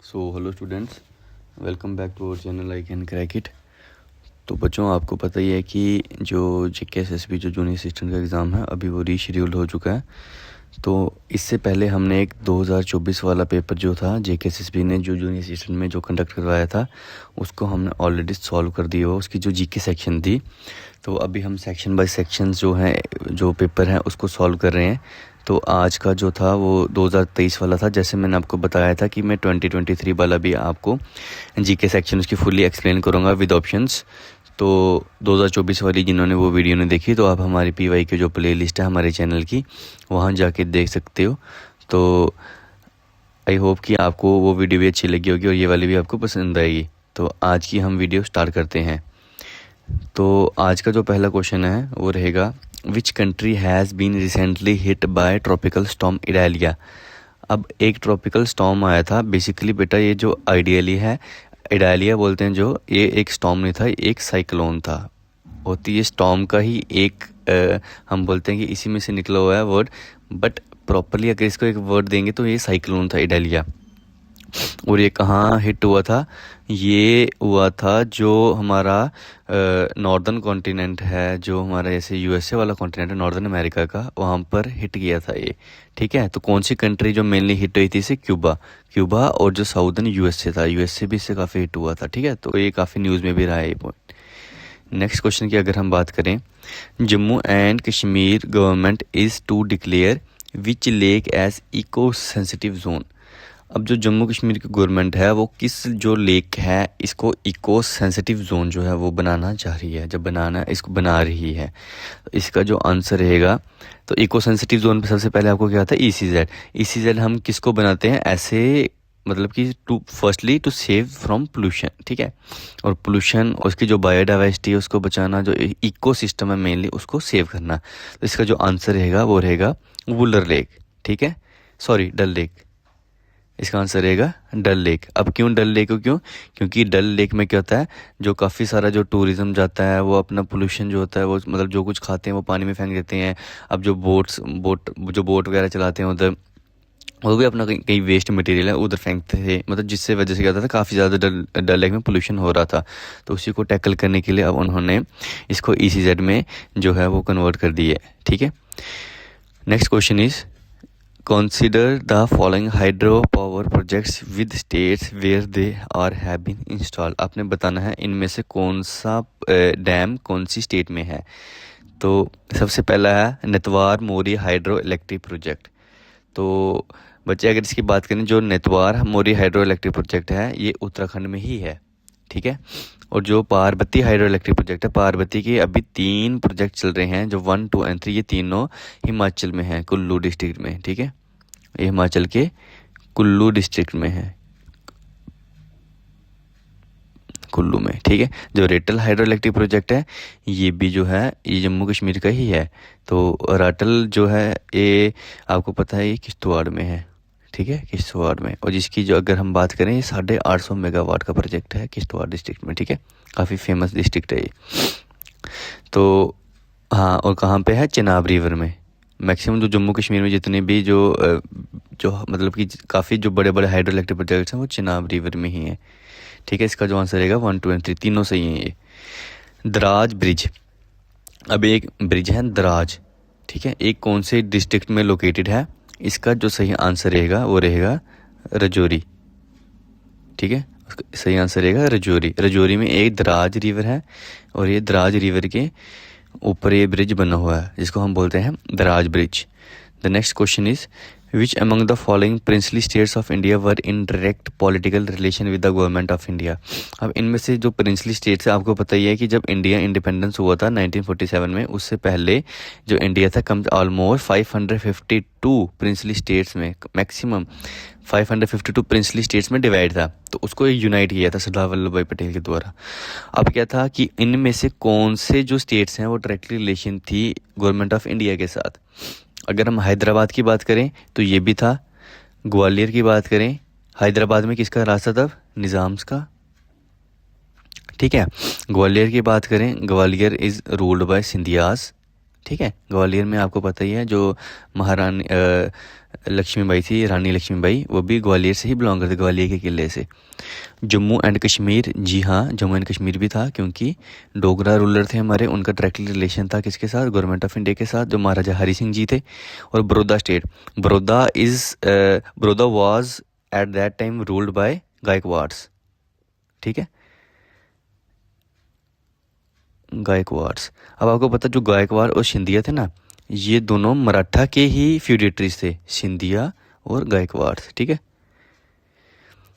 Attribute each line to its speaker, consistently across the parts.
Speaker 1: So hello students, welcome back to our channel I can crack it. तो बच्चों, आपको पता ही है कि जो JKSSB जो जूनियर असिस्टेंट का एग्ज़ाम है अभी वो रीशेड्यूल हो चुका है। तो इससे पहले हमने एक 2024 वाला पेपर जो था JKSSB ने जो जूनियर असिस्टेंट में जो कंडक्ट करवाया था उसको हमने ऑलरेडी सॉल्व कर दिया हुआ, उसकी जो GK सेक्शन थी। तो अभी हम सेक्शन बाय सेक्शन जो है जो पेपर है उसको सॉल्व कर रहे हैं। तो आज का जो था वो 2023 वाला था। जैसे मैंने आपको बताया था कि मैं 2023 वाला भी आपको GK सेक्शन उसकी फुल्ली एक्सप्लेन करूँगा विद ऑप्शंस। तो 2024 वाली जिन्होंने वो वीडियो नहीं देखी तो आप हमारी PY की जो प्ले लिस्ट है हमारे चैनल की वहाँ जाके देख सकते हो। तो आई होप कि आपको वो वीडियो भी अच्छी लगी होगी और ये वाली भी आपको पसंद आएगी। तो आज की हम वीडियो स्टार्ट करते हैं। तो आज का जो पहला क्वेश्चन है वो रहेगा, which country has been recently hit by tropical storm Idalia. अब एक ट्रॉपिकल स्टॉर्म आया था। बेसिकली बेटा ये जो आइडियली है इडालिया बोलते हैं, जो ये एक स्टॉर्म नहीं था, एक साइक्लोन था। होती है स्टॉर्म का ही एक हम बोलते हैं कि इसी में से निकला हुआ है वर्ड, बट प्रॉपरली अगर इसको एक वर्ड देंगे तो ये साइक्लोन था इडालिया। और ये कहाँ हिट हुआ था? ये हुआ था जो हमारा नॉर्दर्न कॉन्टिनेंट है, जो हमारा जैसे USA वाला कॉन्टिनेंट है नॉर्दर्न अमेरिका का, वहाँ पर हिट किया था ये। ठीक है, तो कौन सी कंट्री जो मेनली हिट हुई थी इसे? क्यूबा और जो साउदर्न USA था, USA भी इससे काफ़ी हिट हुआ था। ठीक है, तो ये काफ़ी न्यूज़ में भी रहा है ये पॉइंट। नेक्स्ट क्वेश्चन की अगर हम बात करें, Jammu and Kashmir government is to declare which lake as eco sensitive zone. अब जो जम्मू कश्मीर की गवर्नमेंट है वो किस जो लेक है इसको इको सेंसिटिव जोन जो है वो बनाना चाह रही है, जब बनाना इसको बना रही है। तो इसका जो आंसर रहेगा, तो इको सेंसिटिव जोन पे सबसे पहले आपको क्या आता है? ECZ हम किसको बनाते हैं ऐसे, मतलब कि firstly to save from pollution. ठीक है, और पोल्यूशन उसकी जो बायोडाइवर्सिटी है उसको बचाना, जो इको सिस्टम है मेनली उसको सेव करना। तो इसका जो आंसर रहेगा वो रहेगा वुलर लेक। ठीक है, सॉरी डल लेक। इसका आंसर रहेगा डल लेक। अब क्यों डल लेक? क्योंकि डल लेक में क्या होता है, जो काफ़ी सारा जो टूरिज़्म जाता है वो अपना पोल्यूशन जो होता है वो मतलब जो कुछ खाते हैं वो पानी में फेंक देते हैं। अब जो बोट वगैरह चलाते हैं उधर, वो भी अपना कहीं वेस्ट मटेरियल है उधर फेंकते थे, मतलब जिससे वजह से क्या होता था, काफ़ी ज़्यादा डल लेक में पोल्यूशन हो रहा था। तो उसी को टैकल करने के लिए अब उन्होंने इसको ECZ में जो है वो कन्वर्ट कर दिया है। ठीक है, next question is, consider the following hydropower projects with states where they are have been installed। आपने बताना है इनमें से कौन सा डैम कौन सी स्टेट में है। तो सबसे पहला है नेतवार मोरी हाइड्रो इलेक्ट्रिक प्रोजेक्ट। तो बच्चे अगर इसकी बात करें, जो नेतवार मोरी हाइड्रो इलेक्ट्रिक प्रोजेक्ट है ये उत्तराखंड में ही है। ठीक है, और जो पार्वती हाइड्रो इलेक्ट्रिक प्रोजेक्ट है, पार्वती के अभी 3 प्रोजेक्ट चल रहे हैं, जो 1, 2 और 3, ये तीनों हिमाचल में हैं, कुल्लू डिस्ट्रिक्ट में। ठीक है, ये हिमाचल के कुल्लू डिस्ट्रिक्ट में है, कुल्लू में। ठीक है, जो रेटल हाइड्रो इलेक्ट्रिक प्रोजेक्ट है ये भी जो है ये जम्मू कश्मीर का ही है। तो राटल जो है ये आपको पता है ये किश्तवाड़ में है। ठीक है, किश्तवाड़ में, और जिसकी जो अगर हम बात करें ये 850 मेगावाट का प्रोजेक्ट है किश्तवाड़ डिस्ट्रिक्ट में। ठीक है, काफ़ी फेमस डिस्ट्रिक्ट है ये। तो हाँ, और कहाँ पे है? चिनाब रिवर में। मैक्सिमम जो जम्मू कश्मीर में जितने भी जो मतलब कि काफ़ी जो बड़े बड़े हाइड्रो इलेक्ट्रिक प्रोजेक्ट्स हैं वो चिनाब रिवर में ही हैं। ठीक है, इसका जो आंसर रहेगा 1, 2 और 3 तीनों सही हैं ये। दराज ब्रिज, अब एक ब्रिज है दराज। ठीक है, एक कौन से डिस्ट्रिक्ट में लोकेटेड है? इसका जो सही आंसर रहेगा वो रहेगा रजौरी। ठीक है, उसका सही आंसर रहेगा रजौरी में एक दराज रिवर है, और ये दराज रिवर के ऊपर ये ब्रिज बना हुआ है जिसको हम बोलते हैं दराज bridge. The next question is, which among the following princely states of India were in direct political relation with the government of India. अब इनमें से जो प्रिंसली स्टेट्स है, आपको पता ही है कि जब इंडिया इंडिपेंडेंस हुआ था 1947 में, उससे पहले जो इंडिया था कम ऑलमोस्ट 552 प्रिंसली स्टेट्स में, मैक्सिमम 552 प्रिंसली स्टेट्स में डिवाइड था। तो उसको यूनाइट किया था सरदार वल्लभ भाई पटेल के द्वारा। अब क्या था कि इनमें से कौन से जो स्टेट्स हैं वो डायरेक्टली रिलेशन थी गवर्नमेंट ऑफ इंडिया के साथ। अगर हम हैदराबाद की बात करें तो ये भी था, ग्वालियर की बात करें, हैदराबाद में किसका रास्ता था? निज़ाम्स का। ठीक है, ग्वालियर की बात करें, ग्वालियर इज़ रूल्ड बाय सिंधियास। ठीक है। ग्वालियर में आपको पता ही है जो महारानी लक्ष्मीबाई थी, रानी लक्ष्मीबाई, वो भी ग्वालियर से ही बिलोंग करते, ग्वालियर के किले से। जम्मू एंड कश्मीर, जी हाँ, जम्मू एंड कश्मीर भी था, क्योंकि डोगरा रूलर थे हमारे, उनका डायरेक्टली रिलेशन था किसके साथ, गवर्नमेंट ऑफ इंडिया के साथ, जो महाराजा हरी सिंह जी थे। और Baroda state, Baroda was at that time ruled by Gaikwad's, ठीक है, गायकवाड्स। अब आपको पता, जो गायकवाड़ और सिंधिया थे ना, ये दोनों मराठा के ही फ्यूडेटरीज थे, सिंधिया और गायकवाड़, ठीक है।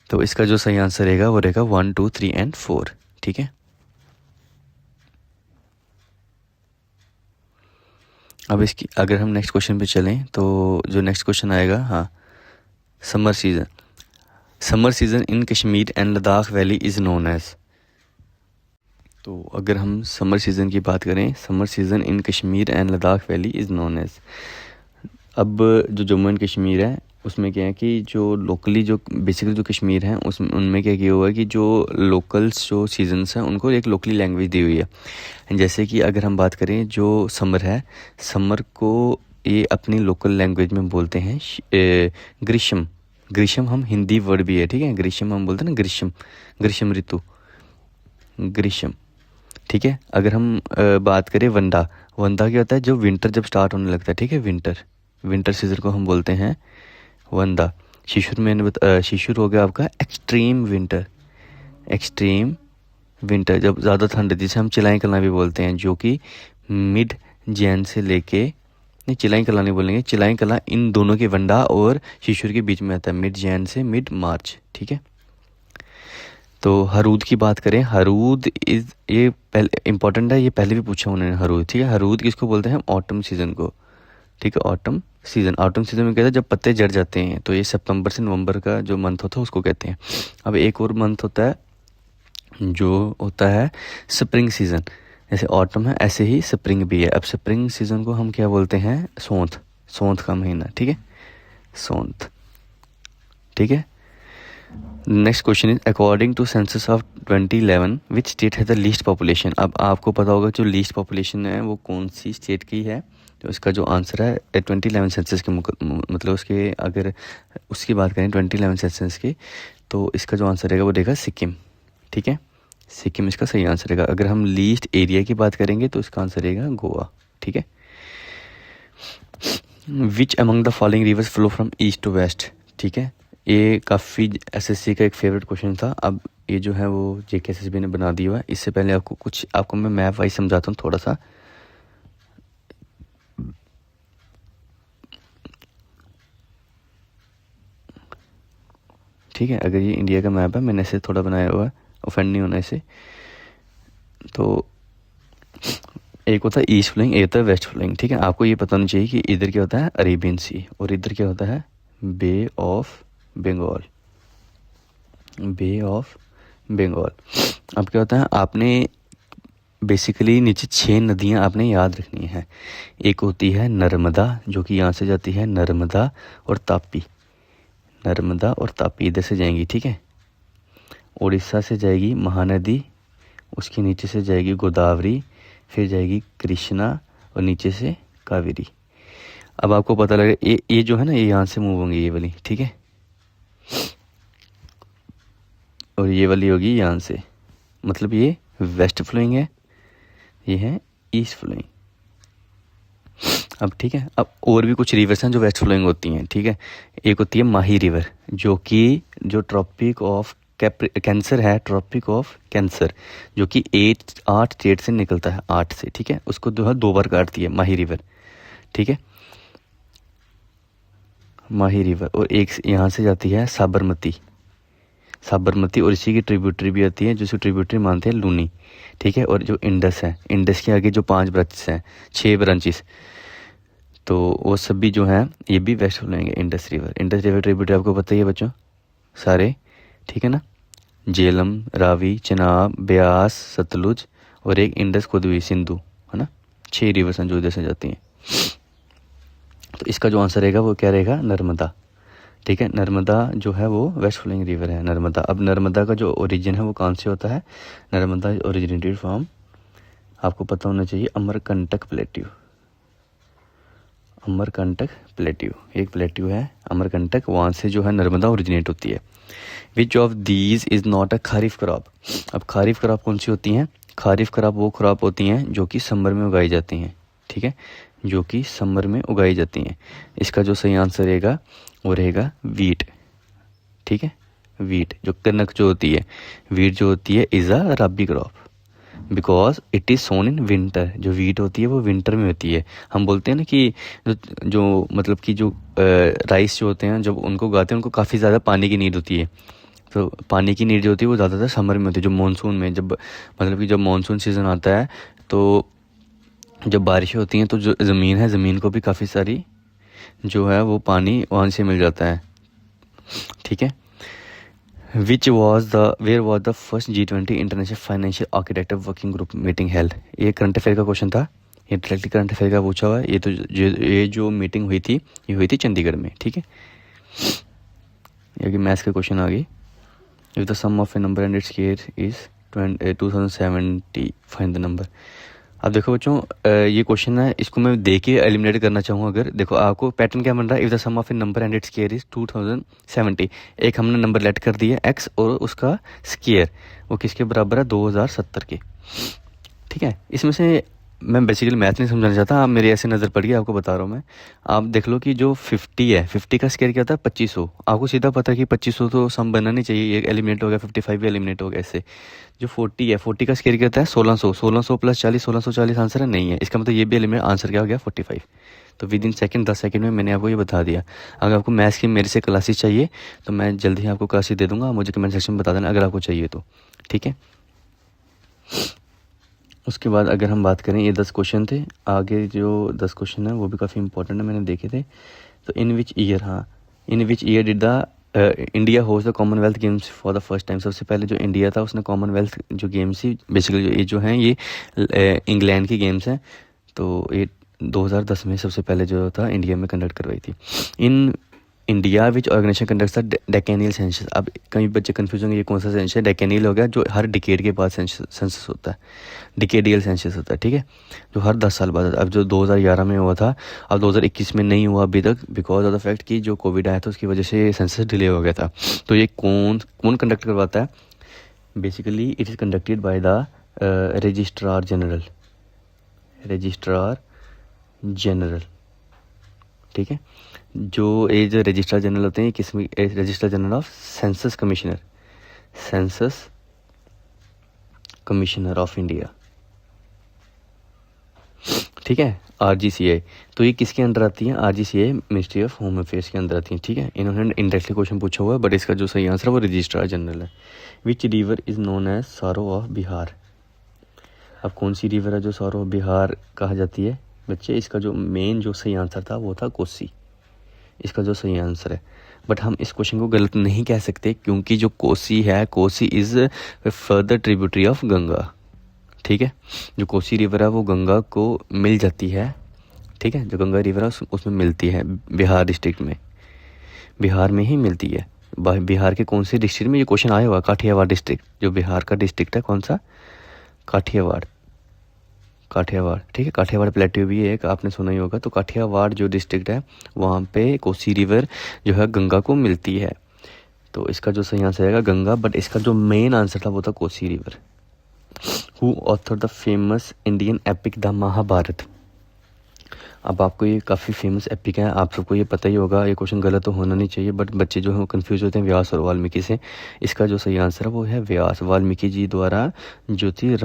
Speaker 1: तो इसका जो सही आंसर रहेगा वो रहेगा 1, 2, 3 एंड 4, ठीक है। अब इसकी अगर हम नेक्स्ट क्वेश्चन पे चलें तो जो नेक्स्ट क्वेश्चन आएगा, हाँ, summer season in Kashmir and Ladakh valley is known as. तो अगर हम समर सीज़न की बात करें, summer season in Kashmir and Ladakh valley is known as. अब जो जम्मू एंड कश्मीर है उसमें क्या है कि जो लोकली, जो बेसिकली जो कश्मीर है उनमें क्या किया हुआ है कि जो लोकल्स जो सीजन्स हैं उनको एक लोकली लैंग्वेज दी हुई है। जैसे कि अगर हम बात करें जो समर है, समर को ये अपनी लोकल लैंग्वेज में बोलते हैं ग्रीष्म। ग्रीष्म हम हिंदी वर्ड भी है, ठीक है, ग्रीष्म हम बोलते हैं ना, ग्रीष्म ऋतु, ग्रीष्म, ठीक है। अगर हम बात करें वंडा, वंडा क्या होता है, जो विंटर जब स्टार्ट होने लगता है, ठीक है, विंटर सीजन को हम बोलते हैं वंदा। शिशुर हो गया आपका एक्सट्रीम विंटर, जब ज़्यादा ठंड, जिसे हम चिलाई कला भी बोलते हैं, जो कि मिड जैन से लेके, नहीं, चिलाई कला नहीं बोलेंगे, चिलाई कला इन दोनों के, वंडा और शिशुर के बीच में आता है, मिड जैन से मिड मार्च, ठीक है। तो हरूद की बात करें, हरूद ये पहले इंपॉर्टेंट है, ये पहले भी पूछा उन्होंने, हरूद, ठीक है। हरूद किसको बोलते हैं, ऑटम सीजन को, ठीक है, ऑटम सीजन में कहते हैं जब पत्ते झड़ जाते हैं, तो ये सितंबर से नवंबर का जो मंथ होता है उसको कहते हैं। अब एक और मंथ होता है जो होता है स्प्रिंग सीजन, जैसे ऑटम है ऐसे ही स्प्रिंग भी है। अब स्प्रिंग सीजन को हम क्या बोलते हैं, सौंथ का महीना, ठीक है, सौंथ, ठीक है। Next question is according to census of 2011 which state है द लीस्ट पॉपुलेशन। अब आपको पता होगा जो लीस्ट पॉपुलेशन है वो कौन सी स्टेट की है, तो इसका जो आंसर है 2011 सेंसस के मतलब उसके, अगर उसकी बात करें 2011 सेंसस की, तो इसका जो आंसर रहेगा वो रहेगा सिक्किम, ठीक है, सिक्किम इसका सही आंसर रहेगा। अगर हम लीस्ट एरिया की बात करेंगे तो इसका आंसर रहेगा गोवा, ठीक है। Which among the following rivers flow from east to west, ठीक है, ये काफ़ी एसएससी का एक फेवरेट क्वेश्चन था। अब ये जो है वो जेकेएसएसबी ने बना दिया हुआ है। इससे पहले आपको मैं मैप वाइज समझाता हूँ थोड़ा सा। ठीक है, अगर ये इंडिया का मैप है, मैंने इसे थोड़ा बनाया हुआ है, ऑफेंड नहीं होना इसे। तो एक होता है ईस्ट फ्लोइंग, एक होता है वेस्ट फ्लोइंग, ठीक है। आपको ये पता होना चाहिए कि इधर क्या होता है अरेबियन सी, और इधर क्या होता है बे ऑफ बंगाल, अब क्या होता है, आपने बेसिकली नीचे 6 नदियाँ आपने याद रखनी है। एक होती है नर्मदा, जो कि यहाँ से जाती है, नर्मदा और तापी इधर से जाएंगी, ठीक है। उड़ीसा से जाएगी महानदी, उसके नीचे से जाएगी गोदावरी, फिर जाएगी कृष्णा और नीचे से कावेरी। अब आपको पता लगे ये जो है ना, ये यहाँ से मूव होंगी, ये वाली, ठीक है, और ये वाली होगी यहाँ से, मतलब ये वेस्ट फ्लोइंग है, ये है ईस्ट फ्लोइंग। अब ठीक है, अब और भी कुछ रिवर्स हैं जो वेस्ट फ्लोइंग होती हैं, ठीक है। एक होती है माही रिवर, जो ट्रॉपिक ऑफ कैंसर है, ट्रॉपिक ऑफ कैंसर, जो कि 8 स्टेट से निकलता है, 8 से, ठीक है। उसको जो है 2 बार काटती है माही रिवर, ठीक है, माही रिवर। और एक यहाँ से जाती है साबरमती, और इसी की ट्रिब्यूटरी भी आती है, जिसको ट्रिब्यूटरी मानते हैं लूनी, ठीक है। और जो इंडस है, इंडस के आगे जो 5 ब्रांचेस हैं, 6 ब्रांचेस, तो वो सब भी जो हैं ये भी वेस्ट फ्लोइंग है। इंडस रिवर ट्रिब्यूटरी आपको पता ही है बच्चों सारे, ठीक है ना, झेलम, रावी, चनाब, ब्यास, सतलुज और एक इंडस खुद भी सिंधु, है ना, 6 रिवर्स हैं जो इधर से जाती हैं। तो इसका जो आंसर रहेगा वो क्या रहेगा, नर्मदा, ठीक है। नर्मदा जो है वो वेस्ट फ्लोइंग रिवर है, नर्मदा। अब नर्मदा का जो ओरिजिन है वो कहाँ से होता है, नर्मदा ओरिजिनेटेड फ्रॉम, आपको पता होना चाहिए, अमरकंटक प्लेट्यू, अमरकंटक प्लेट्यू, एक प्लेट्यू है अमरकंटक, वहाँ से जो है नर्मदा ओरिजिनेट होती है। Which of these is not a kharif crop. अब खारिफ क्रॉप कौन सी होती हैं? खारिफ क्रॉप वो क्रॉप होती हैं जो कि समर में उगाई जाती हैं, ठीक है, जो कि समर में उगाई जाती हैं। इसका जो सही आंसर रहेगा वो रहेगा वीट, ठीक है, वीट। जो कनक जो होती है, वीट जो होती है is a rabi crop because it is sown in winter. जो वीट होती है वो विंटर में होती है। हम बोलते हैं ना कि जो मतलब कि जो राइस जो होते हैं जब उनको उगाते हैं उनको काफ़ी ज़्यादा पानी की नीड होती है। तो पानी की नीड जो होती है वो ज़्यादातर समर में होती है, जो मानसून में, जब मतलब कि जब मानसून सीज़न आता है तो जब बारिशें होती हैं तो जो ज़मीन है, ज़मीन को भी काफ़ी सारी जो है वो पानी वहाँ से मिल जाता है, ठीक है। Where was the first G20 international financial architecture working group meeting held. ये करंट अफेयर का क्वेश्चन था, ये डायरेक्टली करंट अफेयर का पूछा हुआ है। ये जो मीटिंग हुई थी ये हुई थी चंडीगढ़ में, ठीक है। ये मैथ्स के क्वेश्चन आ गई। If the sum of a number and its square is 2070 find the number. अब देखो बच्चों, ये क्वेश्चन है, इसको मैं देख के एलिमिनेट करना चाहूँ। अगर देखो आपको पैटर्न क्या बन रहा है, if the sum of a number and its square is 2070, एक हमने नंबर लेट कर दिया x और उसका स्क्वायर वो किसके बराबर है, 2070 के, ठीक है। इसमें से मैं बेसिकली मैथ नहीं समझाना चाहता, आप मेरी ऐसे नज़र पड़ गई, आपको बता रहा हूँ मैं। आप देख लो कि जो 50 है, 50 का स्क्वायर क्या होता है 2500। आपको सीधा पता है कि 2500 तो सम बनना नहीं चाहिए, ये एलिमिनेट हो गया, 55 भी एलिमिनेट हो गया ऐसे। जो 40 है, 40 का स्क्वायर क्या होता है 1600, 1600 प्लस 40, 1640 आंसर है, नहीं है। इसका मतलब ये भी एलिमिनेट, आंसर क्या हो गया 45। तो विद इन सेकंड 10 सेकंड में मैंने आपको ये बता दिया। अगर आपको मैथ्स की मेरे से क्लासेस चाहिए तो मैं जल्दी ही आपको क्लासेस दे दूँगा, मुझे कमेंट सेक्शन में बता देना अगर आपको चाहिए तो, ठीक है। उसके बाद अगर हम बात करें, ये 10 क्वेश्चन थे, आगे जो 10 क्वेश्चन है वो भी काफ़ी इंपॉर्टेंट है, मैंने देखे थे। तो इन विच ईयर, हाँ, in which year did the India host the Commonwealth games for the first time. सबसे पहले जो इंडिया था उसने कॉमनवेल्थ जो गेम्स थी, बेसिकली ये जो हैं ये इंग्लैंड की गेम्स हैं, तो ये 2010 में सबसे पहले जो था इंडिया में कंडक्ट करवाई थी। In India which organisation conducts the decennial census. अब कई बच्चे कंफ्यूज होंगे ये कौन सा सेंसस है। डेकेनियल हो गया जो हर डिकेड के बाद सेंसस होता है, डिकेडियल सेंसस होता है, ठीक है, जो हर 10 साल बाद। अब जो 2011 में हुआ था, अब 2021 में नहीं हुआ अभी तक, बिकॉज ऑफ द फैक्ट कि जो कोविड आया था उसकी वजह से सेंसस डिले हो गया था। तो ये कौन कंडक्ट करवाता है? Basically it is conducted by the registrar general, ठीक है। जो ये जो रजिस्ट्रार जनरल होते हैं किस में, registrar general of census commissioner of India, ठीक है, RGCA। तो ये किसके अंदर आती है? RGCA ministry of home affairs के अंदर आती हैं, ठीक है। इन्होंने इंडायरेक्टली क्वेश्चन पूछा हुआ है, बट इसका जो सही आंसर है वो रजिस्ट्रार जनरल है। Which river is known as sorrow of Bihar. अब कौन सी रिवर है जो सॉरो ऑफ बिहार कहा जाती है बच्चे? इसका जो मेन जो सही आंसर था वो था कोसी, इसका जो सही आंसर है। बट हम इस क्वेश्चन को गलत नहीं कह सकते क्योंकि जो कोसी है, Kosi is further tributary of Ganga, ठीक है। जो कोसी रिवर है वो गंगा को मिल जाती है, ठीक है, जो गंगा रिवर है उसमें मिलती है बिहार डिस्ट्रिक्ट में, बिहार में ही मिलती है। बिहार के कौन से डिस्ट्रिक्ट में? ये क्वेश्चन आया हुआ, काठियावाड़ डिस्ट्रिक्ट, जो बिहार का डिस्ट्रिक्ट है कौन सा? काठियावाड़, ठीक है। काठियावाड़ प्लेट्यू भी एक आपने सुना ही होगा। तो काठियावाड़ जो डिस्ट्रिक्ट है वहाँ पे कोसी रिवर जो है गंगा को मिलती है। तो इसका जो सही आंसर आएगा गंगा, बट इसका जो मेन आंसर था वो था Kosi river. Who author the famous Indian epic the Mahabharata. अब आपको ये काफ़ी फेमस एपिक है, आप सबको ये पता ही होगा, ये क्वेश्चन गलत तो होना नहीं चाहिए, बट बच्चे जो है वो कन्फ्यूज होते हैं व्यास और वाल्मीकि से। इसका जो सही आंसर है वो है व्यास, वाल्मीकि जी द्वारा जो थी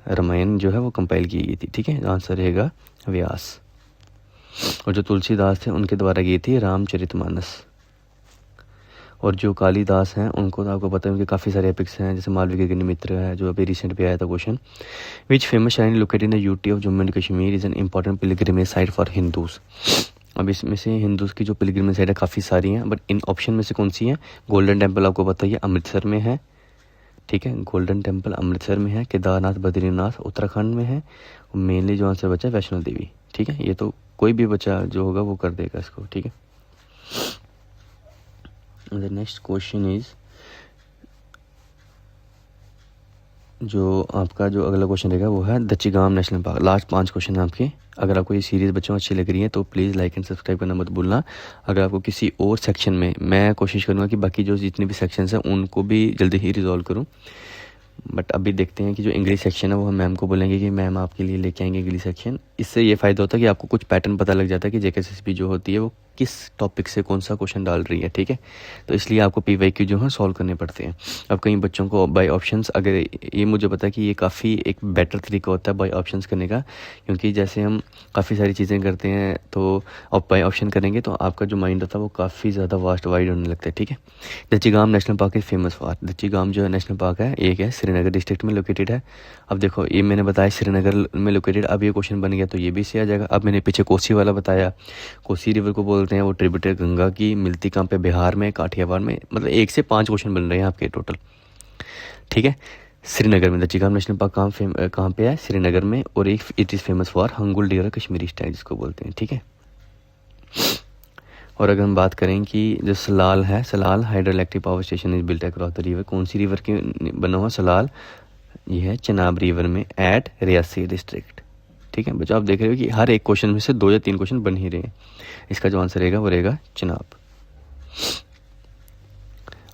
Speaker 1: रामायण जो है वो कंपाइल की गई थी, ठीक है। आंसर रहेगा व्यास। और जो तुलसीदास थे उनके द्वारा की थी रामचरितमानस। और जो कालिदास हैं उनको तो आपको पता है उनके काफ़ी सारे एपिक्स हैं, जैसे मालविका अग्निमित्र है जो अभी रिसेंट पे आया था question. Which famous shine located in the UT of Jammu and Kashmir is an important pilgrimage site for Hindus. अब इसमें से हिंदूज की जो पिलग्रिमेज साइट है काफ़ी सारी हैं, बट इन ऑप्शन में से कौन सी है? गोल्डन टेम्पल आपको पता ही है अमृतसर में है, ठीक है, गोल्डन टेम्पल अमृतसर में है। केदारनाथ बद्रीनाथ उत्तराखंड में है। और मेनली जो आंसर बचा है वैष्णो देवी, ठीक है। ये तो कोई भी बच्चा जो होगा वो कर देगा इसको, ठीक है। द नेक्स्ट क्वेश्चन इज, जो आपका जो अगला क्वेश्चन रहेगा वो है दचिगाम नेशनल पार्क। लास्ट 5 क्वेश्चन है आपके। अगर आपको ये सीरीज़ बच्चों अच्छी लग रही है तो प्लीज़ लाइक एंड सब्सक्राइब करना मत भूलना। अगर आपको किसी और सेक्शन में, मैं कोशिश करूँगा कि बाकी जो जितने भी सेक्शंस हैं उनको भी जल्दी ही रिजॉल्व करूँ, बट अभी देखते हैं कि जो इंग्लिश सेक्शन है वो हम मैम को बोलेंगे कि मैम आपके लिए लेके आएंगे इंग्लिश सेक्शन। इससे ये फ़ायदा होता है कि आपको कुछ पैटर्न पता लग जाता है कि जेकेएसएसबी जो होती है वो किस टॉपिक से कौन सा क्वेश्चन डाल रही है, ठीक है। तो इसलिए आपको पीवाईक्यू जो है सॉल्व करने पड़ते हैं। अब कई बच्चों को बाय ऑप्शंस, अगर ये मुझे पता है कि ये काफ़ी एक बेटर तरीका होता है बाय ऑप्शंस करने का, क्योंकि जैसे हम काफ़ी सारी चीज़ें करते हैं तो अब बाय ऑप्शन करेंगे तो आपका जो माइंड होता है वो काफ़ी ज़्यादा वास्ट वाइड होने लगता है, ठीक है। Dachigam national park is famous for, Dachigam जो है नेशनल पार्क है एक है श्रीनगर डिस्ट्रिक्ट में लोकेटेड है। अब देखो ये मैंने बताया श्रीनगर में लोकेटेड, अब ये क्वेश्चन बन गया तो ये भी से आ जाएगा। अब मैंने पीछे कोसी वाला बताया, कोसी रिवर को बोलते हैं, वो ट्रिब्यूटरी गंगा की, मिलती कहाँ पे, बिहार में, काठियावाड़ में, मतलब 1 से 5 क्वेश्चन बन रहे हैं आपके टोटल, ठीक है। श्रीनगर में दच्चीगाम नेशनल पार्क कहाँ पे है, श्रीनगर में, और एक it is famous for hangul deer Kashmiri style जिसको बोलते हैं, ठीक है। और अगर हम बात करें कि जो सलाल है, Salal hydro electric power station is built across the river, कौन सी रिवर के बना हुआ सलाल, ये है चनाब रिवर में एट रियासी डिस्ट्रिक्ट, ठीक है। बच्चों आप देख रहे हो कि हर एक क्वेश्चन में से 2 या 3 क्वेश्चन बन ही रहे हैं। इसका जो आंसर रहेगा वो रहेगा चनाब।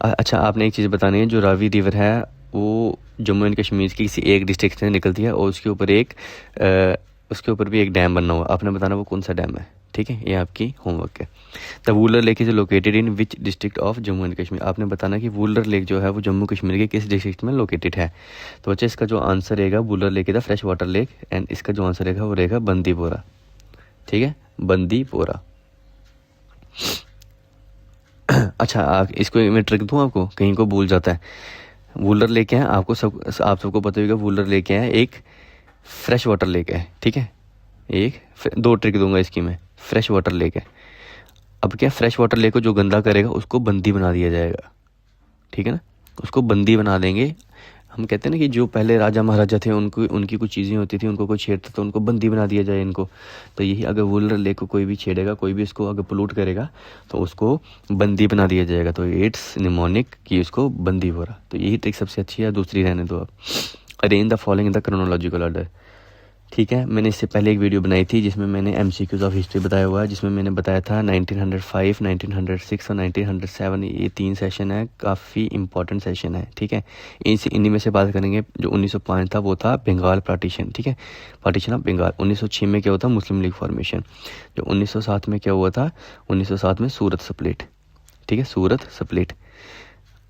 Speaker 1: अच्छा आपने एक चीज़ बतानी है, जो रावी रिवर है वो जम्मू एंड कश्मीर की किसी एक डिस्ट्रिक्ट से निकलती है और उसके ऊपर भी एक डैम बनना हुआ, आपने बताना वो कौन सा डैम है, ठीक है। ये आपकी होमवर्क है। The Wular lake is located in which district of Jammu and Kashmir, आपने बताना कि वुलर लेक जो है वो जम्मू कश्मीर के किस डिस्ट्रिक्ट में लोकेटेड है। तो बच्चे इसका जो आंसर रहेगा, Wular lake is the fresh water lake, and इसका जो आंसर रहेगा वो रहेगा बंदीपोरा, ठीक है, बंदीपोरा। अच्छा इसको मैं ट्रिक दूँ आपको, कहीं को भूल जाता है। वुलर लेक है, आप सबको पता होगा वुलर लेक है एक फ्रेश वाटर लेक है, ठीक है। 2 ट्रिक दूंगा इसकी मैं, फ्रेश वाटर लेक है। अब क्या, फ्रेश वाटर लेक को जो गंदा करेगा उसको बंदी बना दिया जाएगा, ठीक है ना, उसको बंदी बना देंगे। हम कहते हैं ना कि जो पहले राजा महाराजा थे उनकी कुछ चीज़ें होती थी, उनको कोई छेड़ता तो उनको बंदी बना दिया जाए इनको। तो यही अगर वुलर लेक को कोई भी छेड़ेगा, कोई भी इसको अगर पोल्यूट करेगा तो उसको बंदी बना दिया जाएगा। तो इट्स निमोनिक कि उसको बंदी हो रहा। तो यही ट्रिक सबसे अच्छी है, दूसरी रहने दो आप। Arrange the following in the chronological order, ठीक है। मैंने इससे पहले एक वीडियो बनाई थी जिसमें मैंने MCQs ऑफ हिस्ट्री बताया हुआ है, जिसमें मैंने बताया था 1905, 1906 और 1907, ये 3 सेशन है, काफ़ी इंपॉर्टेंट सेशन है, ठीक है। इन्हीं में से बात करेंगे। जो 1905 था वो था बंगाल पार्टीशन, ठीक है, पार्टीशन ऑफ बंगाल। 1906 में क्या हुआ था, मुस्लिम लीग फॉर्मेशन। जो 1907 में क्या हुआ था, 1907 में सूरत स्प्लिट, ठीक है, सूरत स्प्लिट।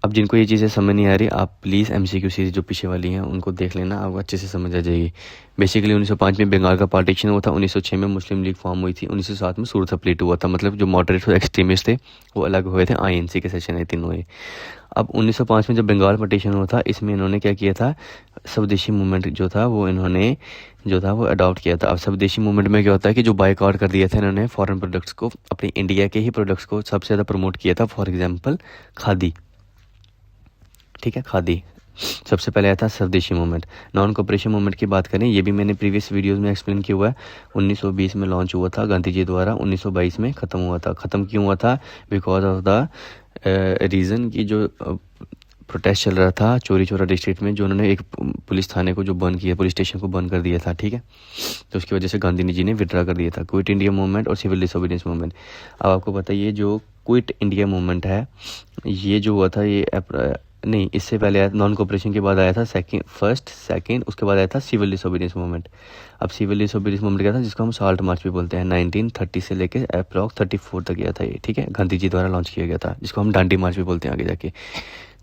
Speaker 1: अब जिनको ये चीज़ें समझ नहीं आ रही, आप प्लीज़ MCQ सीरीज जो पीछे वाली हैं उनको देख लेना, आपको अच्छे से समझ आ जाएगी। बेसिकली 1905 में बंगाल का पार्टीशन हुआ था, 1906 में मुस्लिम लीग फॉर्म हुई थी, 1907 में सूरत स्प्लिट हुआ था। मतलब जो मॉडरेट और एक्सट्रीमिस्ट थे वो अलग हुए थे, INC के सेशन है तीनों ये। अब 1905 में जब बंगाल पार्टीशन हुआ था, इसमें इन्होंने क्या किया था, स्वदेशी मूवमेंट जो था वो इन्होंने अडॉप्ट किया था। अब स्वदेशी मूवमेंट में क्या होता है कि जो बायकॉट कर दिया था इन्होंने फॉरेन प्रोडक्ट्स को, अपनी इंडिया के ही प्रोडक्ट्स को सबसे ज़्यादा प्रमोट किया था। फॉर एग्जाम्पल खादी, ठीक है, खादी सबसे पहले आया था स्वदेशी मूवमेंट। नॉन कॉपरेशन मूवमेंट की बात करें, ये भी मैंने प्रीवियस वीडियोस में एक्सप्लेन किया हुआ है। 1920 में लॉन्च हुआ था गांधी जी द्वारा, 1922 में ख़त्म हुआ था। ख़त्म क्यों हुआ था, बिकॉज ऑफ द रीज़न की जो प्रोटेस्ट चल रहा था चोरी चौरा डिस्ट्रिक्ट में, जो उन्होंने एक पुलिस थाने को जो बंद किया, पुलिस स्टेशन को बंद कर दिया था, ठीक है। तो उसकी वजह से गांधी जी ने विड्रा कर दिया था। क्विट इंडिया मूवमेंट और सिविल डिसोबीडियंस मूवमेंट। अब आपको पता है ये जो क्विट इंडिया मूवमेंट है, ये जो हुआ था ये नहीं, इससे पहले आया नॉन कोऑपरेशन के बाद आया था फर्स्ट सेकंड, उसके बाद आया था सिविल डिसोबीडियंस मूवमेंट। अब सिविल डिसोबीडियंस मूवमेंट क्या था, जिसको हम साल्ट मार्च भी बोलते हैं, 1930 से लेके अप्रॉक्स 34 तक गया था ये, ठीक है, गांधी जी द्वारा लॉन्च किया गया था, जिसको हम डांडी मार्च भी बोलते हैं आगे जाके।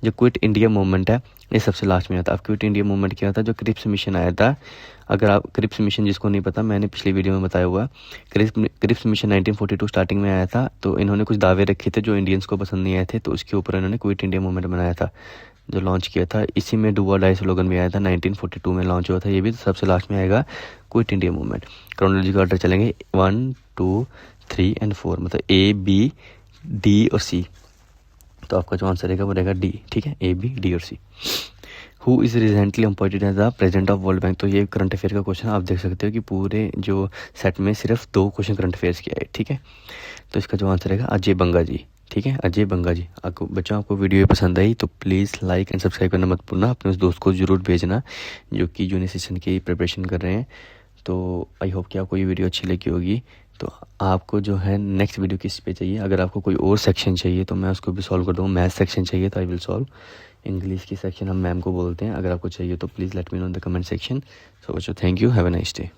Speaker 1: जो क्विट इंडिया मूवमेंट है ये सबसे लास्ट में आता है। अब क्विट इंडिया मूवमेंट क्या था, जो क्रिप्स मिशन आया था, अगर आप क्रिप्स मिशन जिसको नहीं पता, मैंने पिछली वीडियो में बताया हुआ, क्रिप्स मिशन 1942 स्टार्टिंग में आया था। तो इन्होंने कुछ दावे रखे थे जो इंडियंस को पसंद नहीं आए थे, तो उसके ऊपर इन्होंने क्विट इंडिया मूवमेंट बनाया था, जो लॉन्च किया था। इसी में डू और डाई स्लोगन भी आया था, 1942 में लॉन्च हुआ था। ये भी सबसे लास्ट में आएगा quit India movement. Chronological order चलेंगे 1, 2, 3 और 4, मतलब A, B, D और C। तो आपका जो आंसर रहेगा वो रहेगा D, ठीक है, A, B, D और C। Who is recently appointed as the president of World Bank. तो ये करंट अफेयर का क्वेश्चन आप देख सकते हो कि पूरे जो सेट में सिर्फ 2 क्वेश्चन करंट अफेयर्स के आए, ठीक है। तो इसका जो आंसर रहेगा अजय बंगा जी, ठीक है, अजय बंगा जी। आपको बच्चों आपको वीडियो पसंद आई तो प्लीज़ लाइक एंड सब्सक्राइब करना मत भूलना। अपने उस दोस्त को ज़रूर भेजना जो कि जूनियर सेशन की प्रिपरेशन कर रहे हैं। तो आई होप कि आपको ये वीडियो अच्छी लगी होगी। तो आपको जो है नेक्स्ट वीडियो किस पे चाहिए, अगर आपको कोई और सेक्शन चाहिए तो मैं उसको भी सॉल्व कर दूँगा। मैथ सेक्शन चाहिए तो आई विल सॉल्व। इंग्लिश की सेक्शन हम मैम को बोलते हैं। अगर आपको चाहिए तो please let me know in the comment section. So बच्चों, thank you, have a nice day.